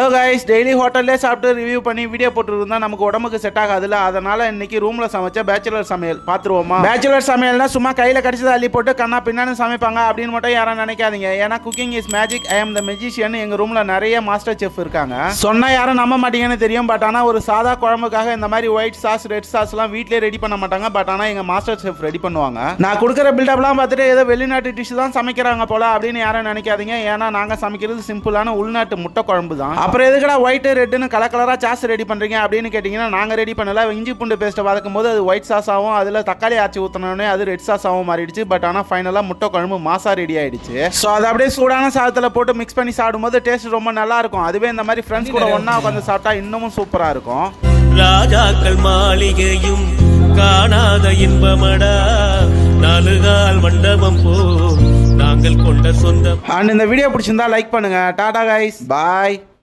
Hello guys, daily ஹோட்டல்லே சாப்பிட்டு review பண்ணி video போட்டுருந்தா நமக்கு உடம்புக்கு செட் ஆகாதுல்ல. அதனால இன்னைக்கு ரூம்ல சமைச்ச பேச்சுலர் சமையல் பார்த்துருவோமா? பேச்சுலர் சமையல்னா சும்மா கையில் கடிச்சதை அள்ளி போட்டு கண்ணா பின்னான்னு சமைப்பாங்க அப்படின்னு மட்டும் யாரும் நினைக்காதீங்க. ஏன்னா cooking is magic, I am the magician. எங்க ரூம்ல நிறைய மாஸ்டர் செஃப் இருக்காங்க. சொன்னா யாரும் நம்ப மாட்டீங்கன்னு தெரியும். பட் ஆனால் ஒரு சாதா குழம்புக்காக இந்த மாதிரி ஒயிட் சாஸ் ரெட் சாஸ்லாம் வீட்டிலே ரெடி பண்ண மாட்டாங்க. பட் ஆனால் எங்க மாஸ்டர் செஃப் ரெடி பண்ணுவாங்க. நான் கொடுக்குற பில்டப்லாம் பார்த்துட்டு ஏதோ வெளிநாட்டு டிஷ் தான் சமைக்கிறாங்க போல அப்படின்னு யாரும் நினைக்காதீங்க. ஏன்னா நாங்கள் சமைக்கிறது சிம்பிளான உள்நாட்டு முட்டை குழம்பு தான். அப்புறம் எதுக்கடா ஒயிட் ரெட்னு கலரா சாஸ் ரெடி பண்றீங்க அப்படின்னு கேட்டீங்கன்னா, நாங்க ரெடி பண்ணல. இஞ்சி பூண்டு பேஸ்ட் வதக்கும் போது அது ஒயிட் சாஸ் ஆகும், அதுல தக்காளி ஆச்சி ஊத்தினோடனே அது ரெட் சாஸ் ஆகும் மாறிடுச்சு. பட் ஆனா ஃபைனலா முட்டை குழம்பு மாசா ரெடி ஆயிடுச்சு. ஸோ அதை அப்படியே சூடான சாதத்தில் போட்டு மிக்ஸ் பண்ணி சாப்பிடும்போது டேஸ்ட் ரொம்ப நல்லா இருக்கும். அதுவே இந்த மாதிரி ஃப்ரெண்ட்ஸ் கூட ஒன்னா உட்காந்து சாப்பிட்டா இன்னமும் சூப்பரா இருக்கும். ராஜாக்கள் மாளிகையும் காணாத இன்பமடா, நாலுகால் மண்டபம் போ நாங்கள் கொண்ட சொந்தம். அண்ட் இந்த வீடியோ பிடிச்சிருந்தா லைக் பண்ணுங்க. டாடா கைஸ், பாய்.